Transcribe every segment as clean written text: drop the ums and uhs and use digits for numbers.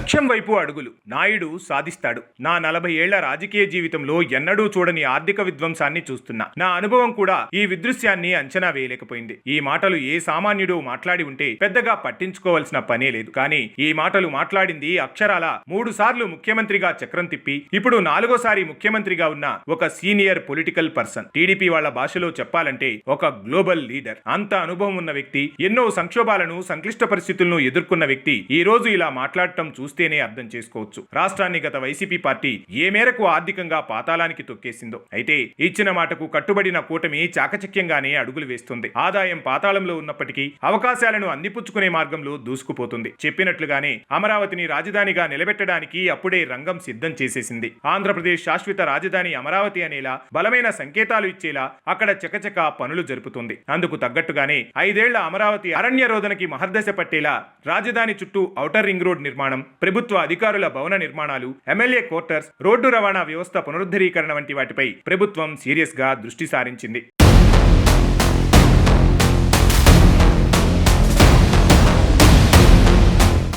లక్ష్యం వైపు అడుగులు నాయుడు సాధిస్తాడు. నా 40 ఏళ్ల రాజకీయ జీవితంలో ఎన్నడూ చూడని ఆర్థిక విధ్వంసాన్ని చూస్తున్నా. నా అనుభవం కూడా ఈ విదృశ్యాన్ని అంచనా వేయలేకపోయింది. ఈ మాటలు ఏ సామాన్యుడు మాట్లాడి ఉంటే పెద్దగా పట్టించుకోవాల్సిన పనే లేదు. కానీ ఈ మాటలు మాట్లాడింది అక్షరాల 3 సార్లు ముఖ్యమంత్రిగా చక్రం తిప్పి ఇప్పుడు 4వ సారి ముఖ్యమంత్రిగా ఉన్న ఒక సీనియర్ పొలిటికల్ పర్సన్. టీడీపీ వాళ్ళ భాషలో చెప్పాలంటే ఒక గ్లోబల్ లీడర్. అంత అనుభవం ఉన్న వ్యక్తి, ఎన్నో సంక్షోభాలను, సంక్లిష్ట పరిస్థితులను ఎదుర్కొన్న వ్యక్తి ఈ రోజు ఇలా మాట్లాడటం చూస్తేనే అర్థం చేసుకోవచ్చు రాష్ట్రాన్ని గత వైసీపీ పార్టీ ఏ మేరకు ఆర్థికంగా పాతాళానికి తొక్కేసిందో. అయితే ఇచ్చిన మాటకు కట్టుబడిన కూటమి చాకచక్యంగానే అడుగులు వేస్తుంది. ఆదాయం పాతాళంలో ఉన్నప్పటికీ అవకాశాలను అందిపుచ్చుకునే మార్గంలో దూసుకుపోతుంది. చెప్పినట్లుగానే అమరావతిని రాజధానిగా నిలబెట్టడానికి అప్పుడే రంగం సిద్ధం చేసేసింది. ఆంధ్రప్రదేశ్ శాశ్వత రాజధాని అమరావతి అనేలా బలమైన సంకేతాలు ఇచ్చేలా అక్కడ చకచక పనులు జరుపుతుంది. అందుకు తగ్గట్టుగానే 5 ఏళ్ల అమరావతి అరణ్య రోదనకి మహర్దశ పట్టేలా రాజధాని చుట్టూ ఔటర్ రింగ్ రోడ్ నిర్మాణం, ప్రభుత్వ అధికారుల భవన నిర్మాణాలు, ఎమ్మెల్యే క్వార్టర్స్, రోడ్డు రవాణా వ్యవస్థ పునరుద్ధరీకరణ వంటి వాటిపై ప్రభుత్వం సీరియస్ గా దృష్టి సారించింది.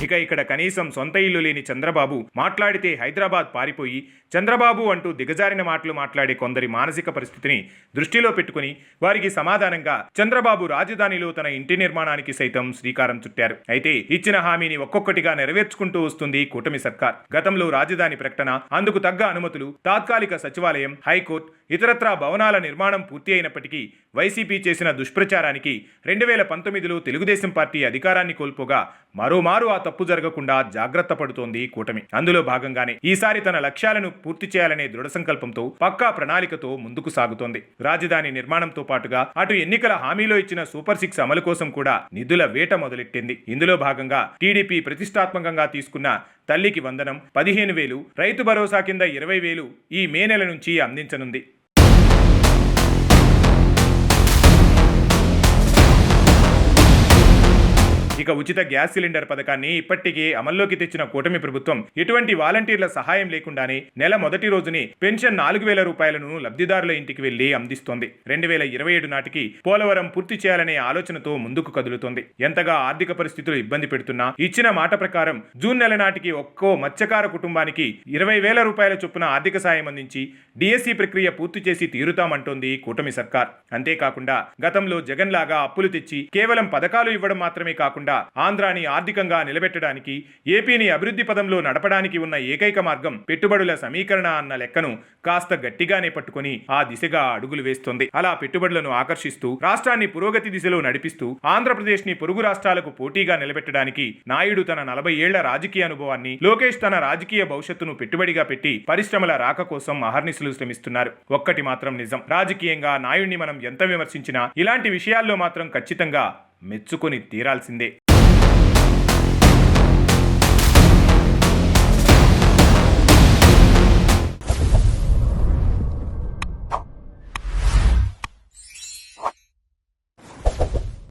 ఇక ఇక్కడ కనీసం సొంత ఇల్లు లేని చంద్రబాబు మాట్లాడితే హైదరాబాద్ పారిపోయి చంద్రబాబు అంటూ దిగజారిన మాటలు మాట్లాడే కొందరి మానసిక పరిస్థితిని దృష్టిలో పెట్టుకుని వారికి సమాధానంగా చంద్రబాబు రాజధానిలో తన ఇంటి నిర్మాణానికి సైతం శ్రీకారం చుట్టారు. అయితే ఇచ్చిన హామీని ఒక్కొక్కటిగా నెరవేర్చుకుంటూ వస్తుంది కూటమి సర్కార్. గతంలో రాజధాని ప్రకటన, అందుకు తగ్గ అనుమతులు, తాత్కాలిక సచివాలయం, హైకోర్టు, ఇతరత్రా భవనాల నిర్మాణం పూర్తి అయినప్పటికీ వైసీపీ చేసిన దుష్ప్రచారానికి 2019లో తెలుగుదేశం పార్టీ అధికారాన్ని కోల్పోగా మరోమారు ఆ తప్పు జరగకుండా జాగ్రత్త పడుతోంది కూటమి. అందులో భాగంగానే ఈసారి తన లక్ష్యాలను పూర్తి చేయాలనే దృఢ సంకల్పంతో, పక్కా ప్రణాళికతో ముందుకు సాగుతోంది. రాజధాని నిర్మాణంతో పాటుగా అటు ఎన్నికల హామీలో ఇచ్చిన సూపర్ 6 అమలు కోసం కూడా నిధుల వేట మొదలెట్టింది. ఇందులో భాగంగా టీడీపీ ప్రతిష్టాత్మకంగా తీసుకున్న తల్లికి వందనం 15,000, రైతు భరోసా కింద 20,000 ఈ మే నెల నుంచి అందించనుంది. ఇక ఉచిత గ్యాస్ సిలిండర్ పథకాన్ని ఇప్పటికే అమల్లోకి తెచ్చిన కూటమి ప్రభుత్వం ఎటువంటి వాలంటీర్ల సహాయం లేకుండానే నెల మొదటి రోజునే పెన్షన్ 4,000 రూపాయలను లబ్ధిదారుల ఇంటికి వెళ్లి అందిస్తోంది. 2027 నాటికి పోలవరం పూర్తి చేయాలనే ఆలోచనతో ముందుకు కదులుతోంది. ఎంతగా ఆర్థిక పరిస్థితులు ఇబ్బంది పెడుతున్నా ఇచ్చిన మాట ప్రకారం జూన్ నెల నాటికి ఒక్కో మత్స్యకార కుటుంబానికి 20,000 రూపాయల చొప్పున ఆర్థిక సాయం అందించి డిఎస్సి ప్రక్రియ పూర్తి చేసి తీరుతామంటోంది కూటమి సర్కార్. అంతేకాకుండా గతంలో జగన్ లాగా అప్పులు తెచ్చి కేవలం పథకాలు ఇవ్వడం మాత్రమే కాకుండా ఆంధ్రాని ఆర్థికంగా నిలబెట్టడానికి, ఏపీని అభివృద్ధి పదంలో నడపడానికి ఉన్న ఏకైక మార్గం పెట్టుబడుల సమీకరణ అన్న లెక్కను కాస్త గట్టిగానే పట్టుకుని ఆ దిశగా అడుగులు వేస్తోంది. అలా పెట్టుబడులను ఆకర్షిస్తూ రాష్ట్రాన్ని పురోగతి దిశలో నడిపిస్తూ ఆంధ్రప్రదేశ్ ని పొరుగు రాష్ట్రాలకు పోటీగా నిలబెట్టడానికి నాయుడు తన 40 ఏళ్ల రాజకీయ అనుభవాన్ని, లోకేష్ తన రాజకీయ భవిష్యత్తును పెట్టుబడిగా పెట్టి పరిశ్రమల రాక కోసం అహర్నిశలు శ్రమిస్తున్నారు. ఒక్కటి మాత్రం నిజం, రాజకీయంగా నాయుడిని మనం ఎంత విమర్శించినా ఇలాంటి విషయాల్లో మాత్రం ఖచ్చితంగా మెచ్చుకొని తీరాల్సిందే.